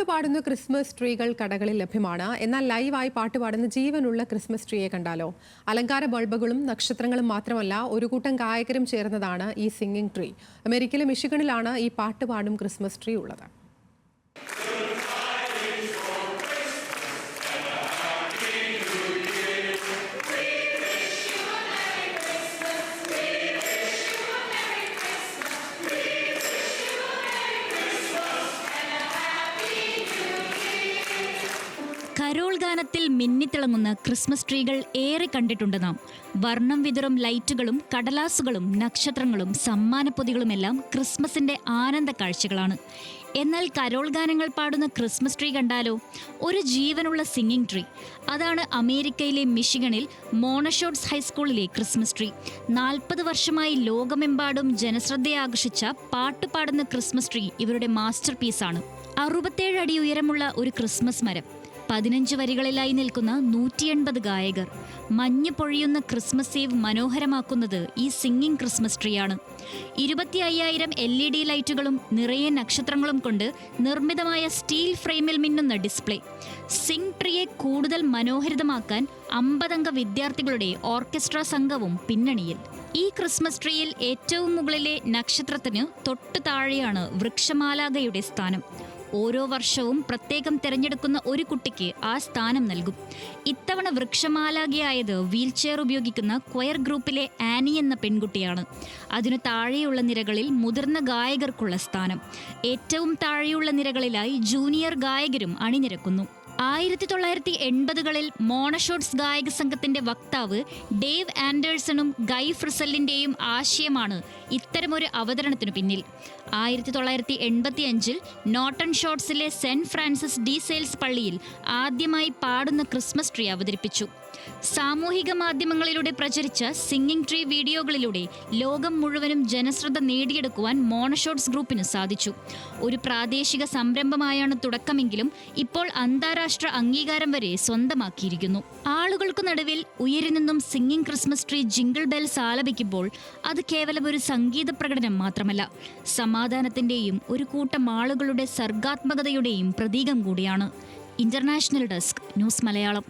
പാട്ടുപാടുന്ന Christmas ട്രീകൾ കടകളിൽ ലഭ്യമാണ്. എന്നാൽ ലൈവായി പാട്ടുപാടുന്ന ജീവനുള്ള ക്രിസ്മസ് ട്രീയെ കണ്ടാലോ? അലങ്കാര ബൾബുകളും നക്ഷത്രങ്ങളും മാത്രമല്ല, ഒരു കൂട്ടം ഗായകരും ചേർന്നതാണ് ഈ സിംഗിങ് ട്രീ. അമേരിക്കയിലെ മിഷിഗണിലാണ് ഈ പാട്ടുപാടും ക്രിസ്മസ് ട്രീ ഉള്ളത്. കരോൾ ഗാനത്തിൽ മിന്നിത്തിളങ്ങുന്ന ക്രിസ്മസ് ട്രീകൾ ഏറെ കണ്ടിട്ടുണ്ട് നാം. വർണ്ണം വിതറും ലൈറ്റുകളും കടലാസുകളും നക്ഷത്രങ്ങളും സമ്മാനപ്പൊതികളുമെല്ലാം ക്രിസ്മസിന്റെ ആനന്ദ കാഴ്ചകളാണ്. എന്നാൽ കരോൾ ഗാനങ്ങൾ പാടുന്ന ക്രിസ്മസ് ട്രീ കണ്ടാലോ? ഒരു ജീവനുള്ള സിംഗിങ് ട്രീ. അതാണ് അമേരിക്കയിലെ മിഷിഗണിൽ മോണഷോട്സ് ഹൈസ്കൂളിലെ ക്രിസ്മസ് ട്രീ. 40 വർഷമായി ലോകമെമ്പാടും ജനശ്രദ്ധയെ ആകർഷിച്ച പാട്ടുപാടുന്ന ക്രിസ്മസ് ട്രീ ഇവരുടെ മാസ്റ്റർ പീസാണ്. 67 അടി ഉയരമുള്ള ഒരു ക്രിസ്മസ് മരം, 15 വരികളിലായി നിൽക്കുന്ന 180 ഗായകർ. മഞ്ഞ് പൊഴിയുന്ന ക്രിസ്മസ് ഈവ് മനോഹരമാക്കുന്നത് ഈ സിംഗിങ് ക്രിസ്മസ് ട്രീ ആണ്. 25,000 LED ലൈറ്റുകളും നിറയെ നക്ഷത്രങ്ങളും കൊണ്ട് നിർമ്മിതമായ സ്റ്റീൽ ഫ്രെയിമിൽ മിന്നുന്ന ഡിസ്പ്ലേ. സിംഗ് ട്രീയെ കൂടുതൽ മനോഹരിതമാക്കാൻ 50 അംഗ വിദ്യാർത്ഥികളുടെ ഓർക്കസ്ട്ര സംഘവും പിന്നണിയിൽ. ഈ ക്രിസ്മസ് ട്രീയിൽ ഏറ്റവും മുകളിലെ നക്ഷത്രത്തിന് തൊട്ടു താഴെയാണ് വൃക്ഷമാലാകയുടെ സ്ഥാനം. ഓരോ വർഷവും പ്രത്യേകം തിരഞ്ഞെടുക്കുന്ന ഒരു കുട്ടിക്ക് ആ സ്ഥാനം നൽകും. ഇത്തവണ വൃക്ഷമാലാകയായത് വീൽചെയർ ഉപയോഗിക്കുന്ന ക്വയർ ഗ്രൂപ്പിലെ ആനി എന്ന പെൺകുട്ടിയാണ്. അതിനു താഴെയുള്ള നിരകളിൽ മുതിർന്ന ഗായകർക്കുള്ള സ്ഥാനം. ഏറ്റവും താഴെയുള്ള നിരകളിലായി ജൂനിയർ ഗായകരും അണിനിരക്കുന്നു. 1980കളിൽ മോണഷോട്സ് ഗായക സംഘത്തിന്റെ വക്താവ് ഡേവ് ആൻഡേഴ്സണും ഗൈ ഫ്രിസലിന്റെയും ആശയമാണ് ഇത്തരമൊരു അവതരണത്തിനു പിന്നിൽ. 1985 നോട്ടൺ ഷോട്ട്സിലെ സെന്റ് ഫ്രാൻസിസ് ഡി സെയിൽസ് പള്ളിയിൽ ആദ്യമായി പാടുന്ന ക്രിസ്മസ് ട്രീ അവതരിപ്പിച്ചു. സാമൂഹിക മാധ്യമങ്ങളിലൂടെ പ്രചരിച്ച സിംഗിങ് ട്രീ വീഡിയോകളിലൂടെ ലോകം മുഴുവനും ജനശ്രദ്ധ നേടിയെടുക്കുവാൻ മോണഷോട്സ് ഗ്രൂപ്പിന് സാധിച്ചു. ഒരു പ്രാദേശിക സംരംഭമായാണ് തുടക്കമെങ്കിലും ഇപ്പോൾ അന്താരാഷ്ട്ര അംഗീകാരം വരെ സ്വന്തമാക്കിയിരിക്കുന്നു. ആളുകൾക്കു നടുവിൽ ഉയരി നിന്നും singing Christmas tree jingle bells ആലപിക്കുമ്പോൾ അത് കേവലം ഒരു സംഗീത പ്രകടനം മാത്രമല്ല, സമാധാനത്തിന്റെയും ഒരു കൂട്ടം ആളുകളുടെ സർഗാത്മകതയുടെയും പ്രതീകം കൂടിയാണ്. International desk, news Malayalam.